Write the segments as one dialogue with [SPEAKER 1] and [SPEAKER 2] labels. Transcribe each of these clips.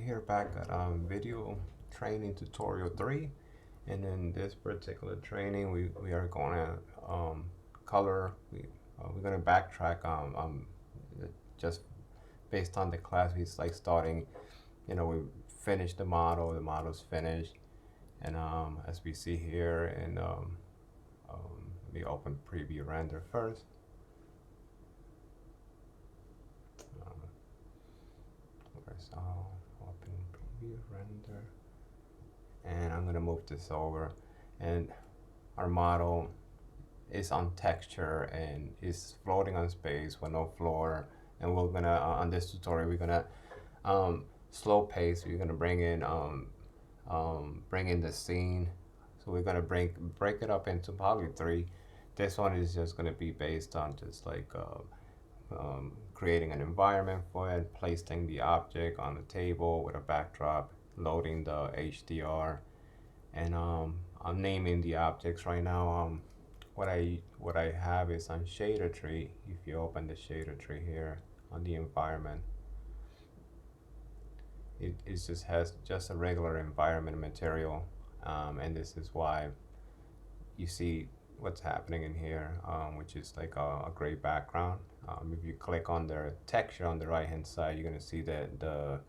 [SPEAKER 1] here back at video training tutorial 3, and in this particular training we are going to color. We're going to backtrack just based on the class. It's like starting, we finished the model's finished, and as we see here, and let me open preview render first. So open preview render, and I'm gonna move this over, and our model is on texture and is floating on space with no floor. And we're gonna on this tutorial we're gonna slow pace. We're gonna bring in the scene. So we're gonna break it up into probably 3. This one is just gonna be based on just like creating an environment for it, placing the object on the table with a backdrop, loading the HDR, and I'm naming the objects right now. What I have is on shader tree. If you open the shader tree here on the environment, it just has just a regular environment material, and this is why you see what's happening in here, which is like a gray background. If you click on the texture on the right hand side, you're going to see that the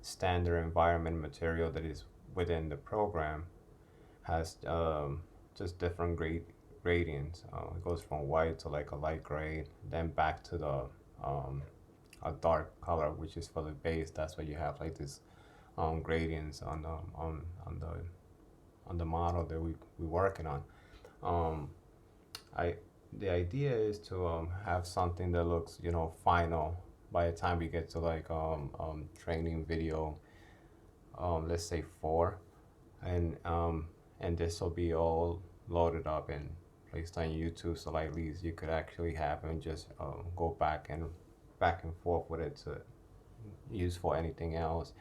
[SPEAKER 1] standard environment material that is within the program has just different gradients. It goes from white to like a light gray, then back to the a dark color, which is for the base. That's why you have like this gradients on the model that we're working on. The idea is to have something that looks final by the time we get to like training video, let's say 4, and this will be all loaded up and placed on YouTube, so like these you could actually have and just go back and forth with it to use for anything else.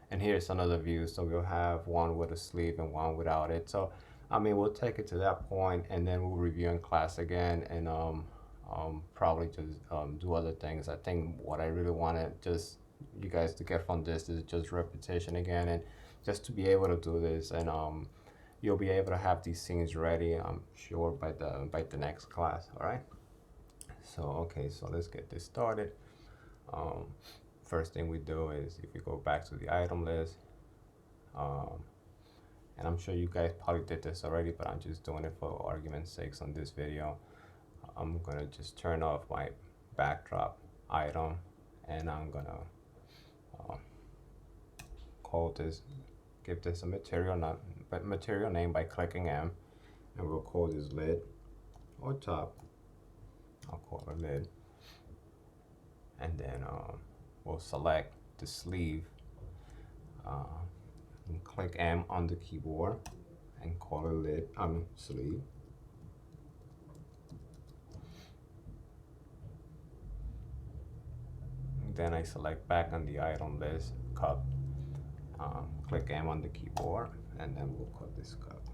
[SPEAKER 1] And here's another view, so we'll have one with a sleeve and one without it. So I mean, we'll take it to that point, and then we'll review in class again, and probably just do other things. I think what I really wanted just you guys to get from this is just repetition again, and just to be able to do this, and you'll be able to have these scenes ready, I'm sure, by the next class. All right. So okay, so let's get this started. First thing we do is if we go back to the item list. And I'm sure you guys probably did this already, but I'm just doing it for argument's sake on this video. I'm gonna just turn off my backdrop item, and I'm gonna give this a material name by clicking M, and we'll call this lid or top. I'll call it lid, and then we'll select the sleeve. And click M on the keyboard and call it sleeve. And then I select back on the item list cup. Click M on the keyboard, and then we'll cut this cup.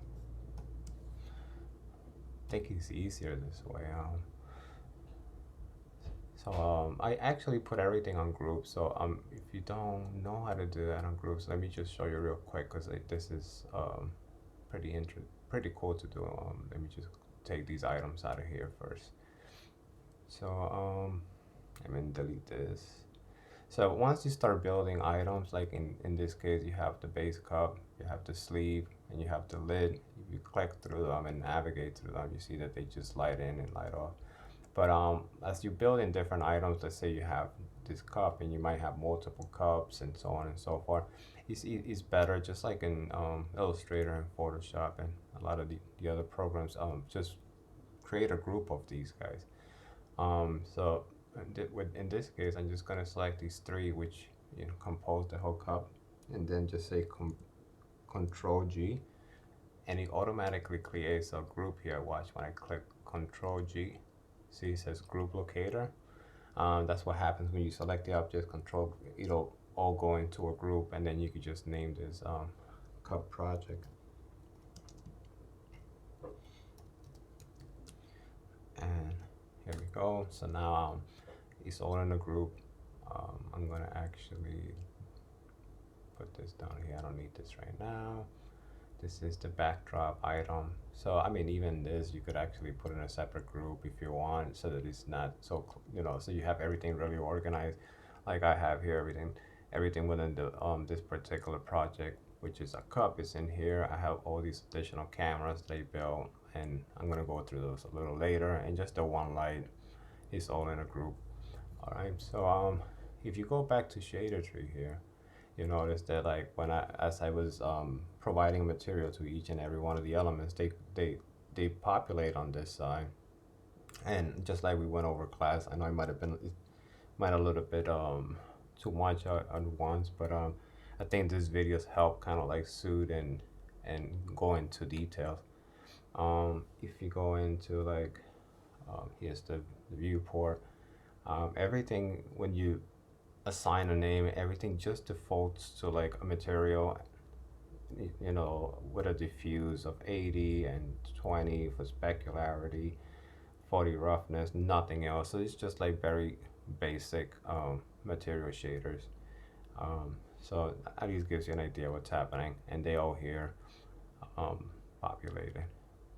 [SPEAKER 1] I think it's easier this way. So I actually put everything on groups. So if you don't know how to do that on groups, let me just show you real quick, because this is pretty cool to do. Let me just take these items out of here first. So I'm gonna delete this. So once you start building items, like in this case, you have the base cup, you have the sleeve, and you have the lid. If you click through them and navigate through them, you see that they just light in and light off. But as you build in different items, let's say you have this cup and you might have multiple cups and so on and so forth, it's better, just like in Illustrator and Photoshop and a lot of the other programs, just create a group of these guys. So in this case, I'm just going to select these 3 which compose the whole cup, and then just say Control G, and it automatically creates a group here. Watch when I click Control G. See, it says group locator. That's what happens when you select the object control. It'll all go into a group, and then you can just name this cup project. And here we go. So now it's all in a group. I'm gonna actually put this down here. I don't need this right now. This is the backdrop item. So I mean, even this you could actually put in a separate group if you want, so that it's not so so you have everything really organized. Like I have here everything within the this particular project, which is a cup, is in here. I have all these additional cameras they built, and I'm gonna go through those a little later. And just the one light is all in a group. All right. So if you go back to shader tree here, you notice that like as I was providing material to each and every one of the elements, they populate on this side, and just like we went over class, I know it might a little bit too much at once, but I think this videos help kind of like soothe and go into details. If you go into like here's the viewport, everything when you assign a name, everything just defaults to like a material, with a diffuse of 80 and 20 for specularity, 40 roughness, nothing else. So it's just like very basic material shaders. So at least gives you an idea what's happening, and they all here populated.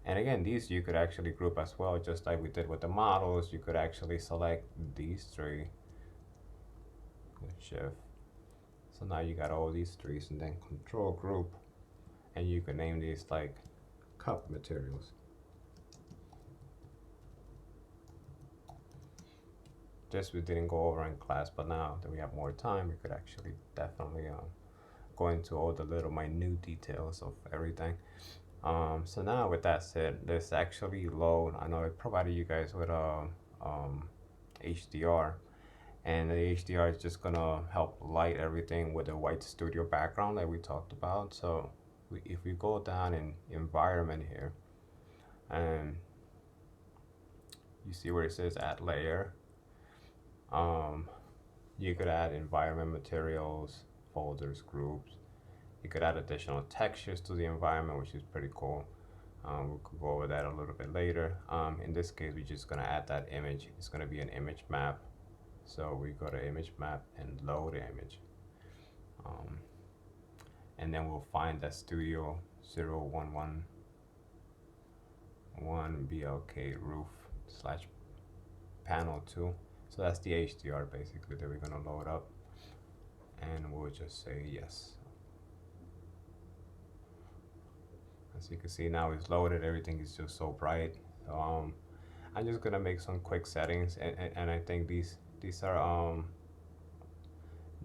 [SPEAKER 1] And again, these you could actually group as well, just like we did with the models. You could actually select these three with shift. So now you got all these trees, and then control group, and you can name these like cup materials. This we didn't go over in class, but now that we have more time, we could actually definitely go into all the little minute details of everything. So now with that said, let's actually load. I know I provided you guys with a HDR, and the HDR is just gonna help light everything with a white studio background that we talked about. So if we go down in environment here, and you see where it says add layer, you could add environment materials, folders, groups. You could add additional textures to the environment, which is pretty cool. We could go over that a little bit later. In this case, we're just gonna add that image. It's gonna be an image map. So we go to image map and load the image. And then we'll find that Studio 0111 BLK roof / panel 2. So that's the HDR basically that we're gonna load up. And we'll just say yes. As you can see now it's loaded, everything is just so bright. So I'm just gonna make some quick settings, and I think these are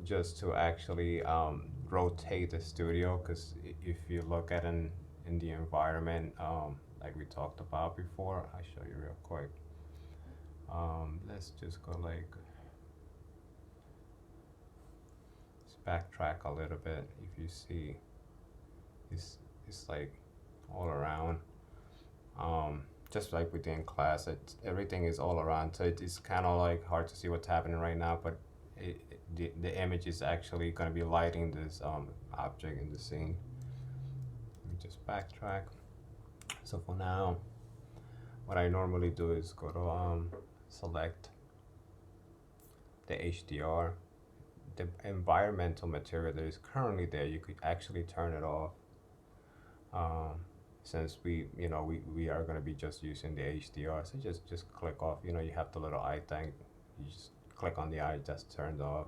[SPEAKER 1] just to actually rotate the studio, because if you look at in the environment, like we talked about before, I'll show you real quick. Let's just go like, let's backtrack a little bit. If you see, it's like all around. Just like we did in class, everything is all around. So it's kind of like hard to see what's happening right now, but the image is actually going to be lighting this object in the scene. Let me just backtrack. So for now, what I normally do is go to select the HDR, the environmental material that is currently there. You could actually turn it off. Since we are going to be just using the HDR, so just click off. You have the little eye thing. You just click on the eye, that's turned off.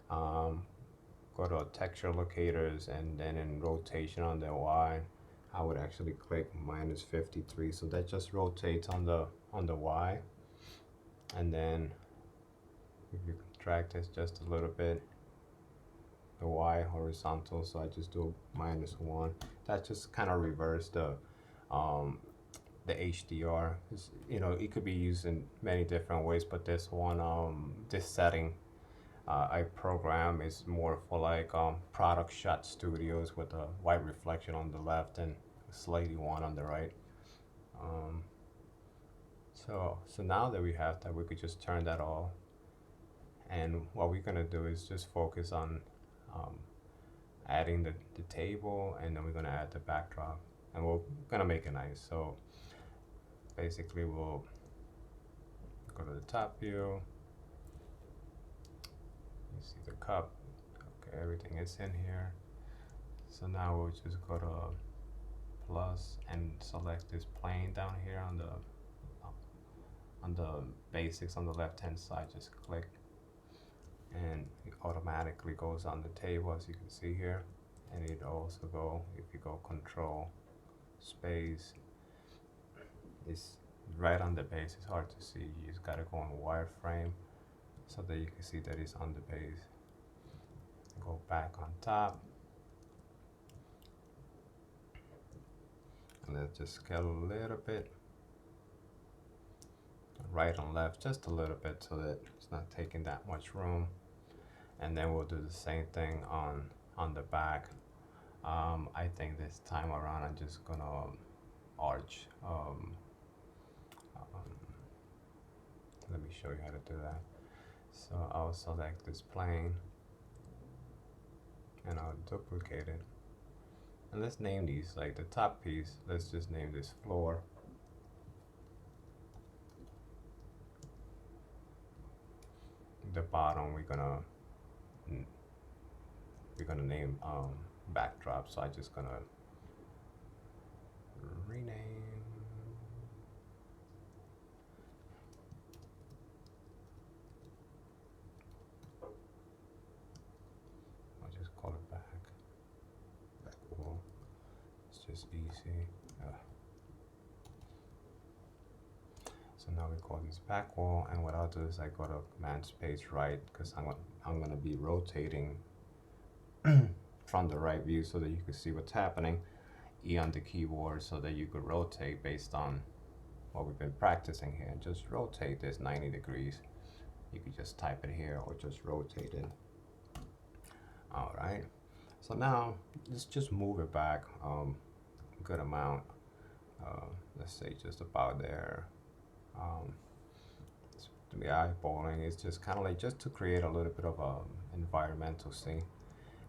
[SPEAKER 1] Go to texture locators, and then in rotation on the Y, I would actually click -53. So that just rotates on the Y. And then if you drag this just a little bit, the Y horizontal, so I just do -1. That just kind of reverse the HDR. It could be used in many different ways, but this one, this setting I program is more for like product shot studios with a white reflection on the left and a slaty one on the right. So now that we have that, we could just turn that off. And what we're gonna do is just focus on adding the table, and then we're gonna add the backdrop, and we're gonna make it nice. So basically we'll go to the top view. You see the cup, okay, everything is in here. So now we'll just go to plus and select this plane down here on the basics on the left hand side. Just click and it automatically goes on the table, as you can see here. And it also go, if you go control space, it's right on the base. It's hard to see. You just gotta go on wireframe so that you can see that it's on the base. Go back on top and let's just scale a little bit, right and left just a little bit so that it's not taking that much room. And then we'll do the same thing on the back. I think this time around I'm just gonna arch. Let me show you how to do that. So I'll select this plane and I'll duplicate it. And let's name these, like the top piece, let's just name this floor. The bottom we're gonna name backdrop. So I'm just gonna rename. I'll just call it back wall. It's just easy. So now we call this back wall, and what I'll do is I go to command space right, because I'm gonna be rotating from the right view so that you can see what's happening. E on the keyboard so that you could rotate based on what we've been practicing here. Just rotate this 90 degrees. You could just type it here or just rotate it. All right. So now let's just move it back a good amount. Let's say just about there. To be eyeballing, it's just kind of like just to create a little bit of a environmental scene,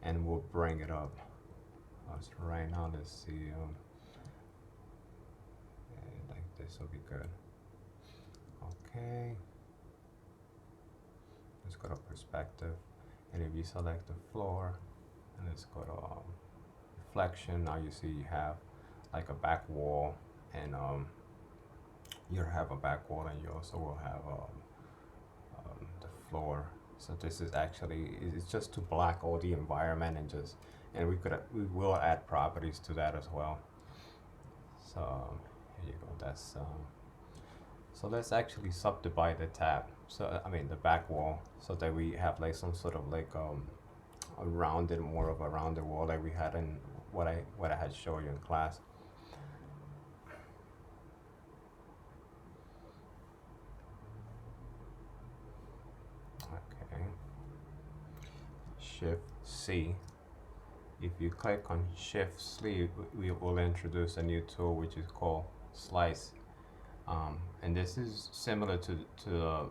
[SPEAKER 1] and we'll bring it up. So right now, let's see. Like this will be good. Okay. Let's go to perspective, and if you select the floor, and let's go to reflection. Now you see you have like a back wall, and you have a back wall, and you also will have the floor. So this is actually, it's just to block all the environment, and we will add properties to that as well. So here you go. That's so let's actually subdivide the tab. So I mean the back wall, so that we have like some sort of like a rounded, more of a rounded wall like we had in what I had showed you in class. Okay. Shift C. If you click on Shift C, we will introduce a new tool which is called Slice. And this is similar to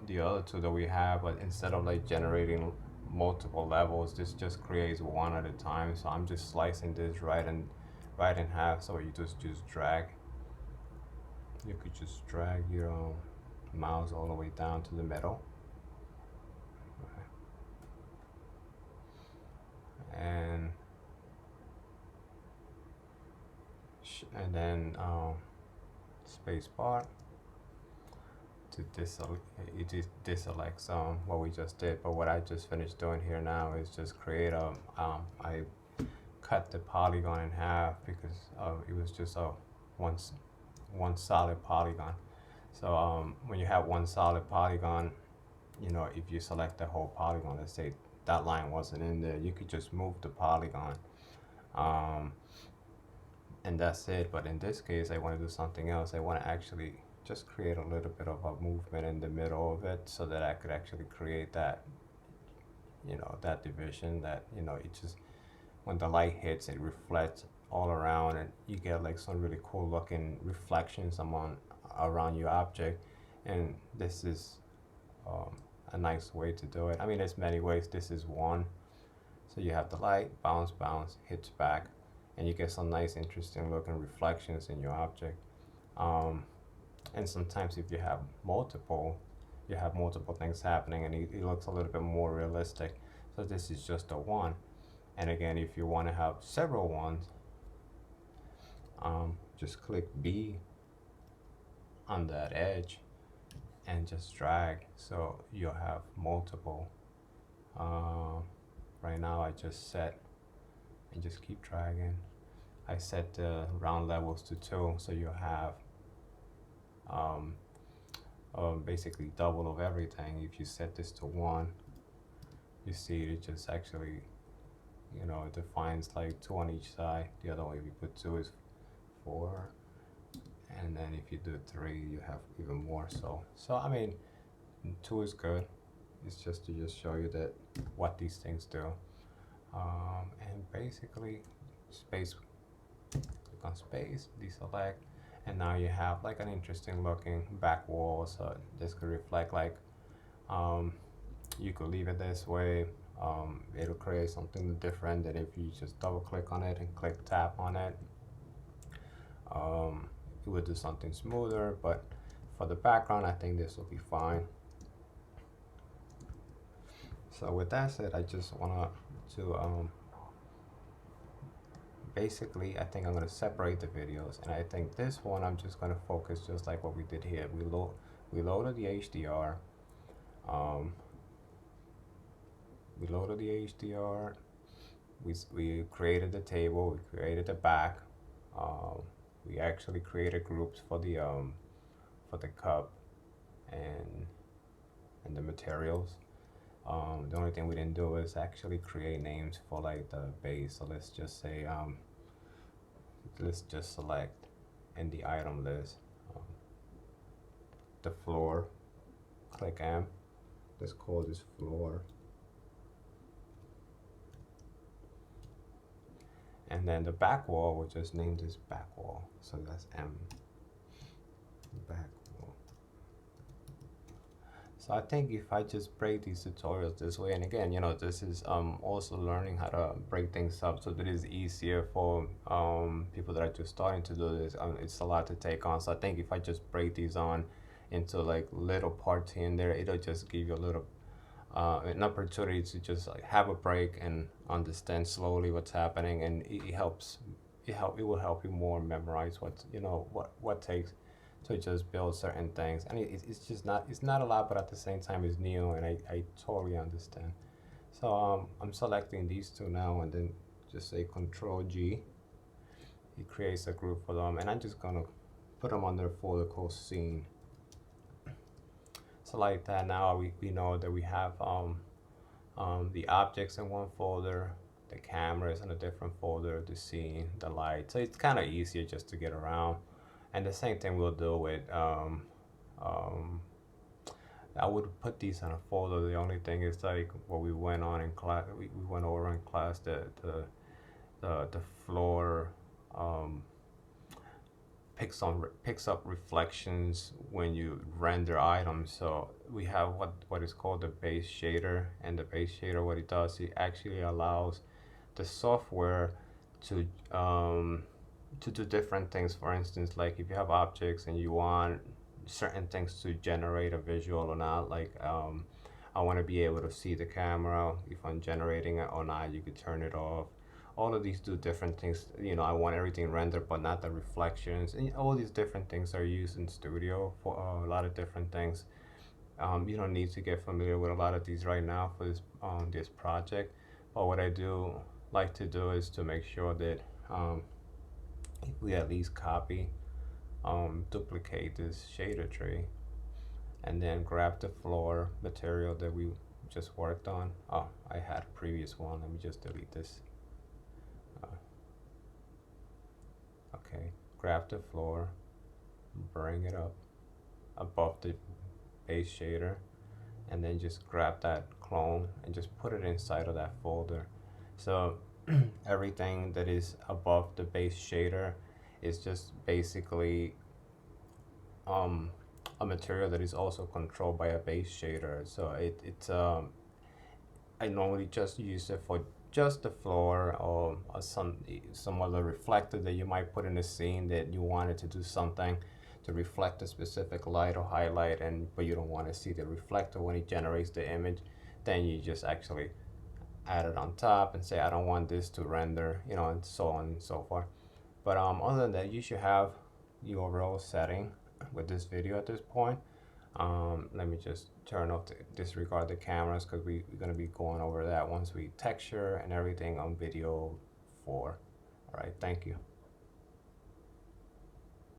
[SPEAKER 1] the other tool that we have, but instead of like generating multiple levels, this just creates one at a time. So I'm just slicing this right in half. So you just drag. You could just drag your mouse all the way down to the middle. And then space bar to deselect what we just did. But what I just finished doing here now is just create a I cut the polygon in half because it was just a one solid polygon. So when you have one solid polygon, you know, if you select the whole polygon, let's say that line wasn't in there, you could just move the polygon, and that's it. But in this case, I want to do something else. I want to actually just create a little bit of a movement in the middle of it, so that I could actually create that, you know, that division that, you know, it just, when the light hits, it reflects all around, and you get like some really cool looking reflections around your object. And this is a nice way to do it. I mean, there's many ways. This is one. So you have the light, bounce, hits back, and you get some nice, interesting looking reflections in your object. And sometimes if you have multiple things happening, and it looks a little bit more realistic. So this is just a one. And again, if you want to have several ones, just click B on that edge and just drag, so you'll have multiple. Right now I just set and just keep dragging. I set the round levels to 2, so you'll have um, basically double of everything. If you set this to 1, you see it just actually, it defines like 2 on each side. The other way, if you put 2 is 4, and then if you do 3, you have even more. So I mean, 2 is good. It's just to just show you that what these things do. And basically, space, click on space, deselect, and now you have like an interesting looking back wall. So this could reflect like, you could leave it this way. It'll create something different than if you just double click on it and click tap on it. It would do something smoother, but for the background, I think this will be fine. So with that said, I just want to basically, I think I'm going to separate the videos, and I think this one I'm just going to focus just like what we did here. We loaded the HDR. We loaded the HDR. We created the table. We created the back. We actually created groups for the cup and the materials. The only thing we didn't do is actually create names for like the base. So let's just say, let's just select in the item list, the floor, click M, let's call this floor. And then the back wall, we'll just name this back wall. So that's M, back wall. So I think if I just break these tutorials this way, and again, this is also learning how to break things up so that it's easier for people that are just starting to do this. It's a lot to take on. So I think if I just break these on into like little parts here and there, it'll just give you a little an opportunity to just like have a break and understand slowly what's happening, and it will help you more memorize what takes to just build certain things. And it's not a lot, but at the same time it's new, and I totally understand. So I'm selecting these two now, and then just say Control G. It creates a group for them, and I'm just gonna put them under a folder called Scene. So like that, now we know that we have the objects in one folder, the cameras in a different folder, the scene, the light. So it's kind of easier just to get around. And the same thing we'll do with, I would put these in a folder. The only thing is like what we went on in class, we went over in class, the floor picks up reflections when you render items. So we have what is called the base shader, and the base shader, what it does, it actually allows the software to do different things. For instance, like if you have objects and you want certain things to generate a visual or not, like I want to be able to see the camera if I'm generating it or not, you could turn it off. All of these do different things. I want everything rendered but not the reflections, and all these different things are used in Studio for a lot of different things. You don't need to get familiar with a lot of these right now for this project, but what I do like to do is to make sure that if we at least copy, duplicate this shader tree, and then grab the floor material that we just worked on. Oh, I had a previous one. Let me just delete this. Okay, grab the floor, bring it up above the base shader, and then just grab that clone and just put it inside of that folder. So everything that is above the base shader is just basically a material that is also controlled by a base shader. So it's I normally just use it for just the floor, or some other reflector that you might put in a scene that you wanted to do something to reflect a specific light or highlight, but you don't want to see the reflector when it generates the image. Then you just actually add it on top and say I don't want this to render, you know, and so on and so forth. But other than that, you should have your overall setting with this video at this point. Let me just turn off disregard the cameras because we're going to be going over that once we texture and everything on video 4. All right, thank you.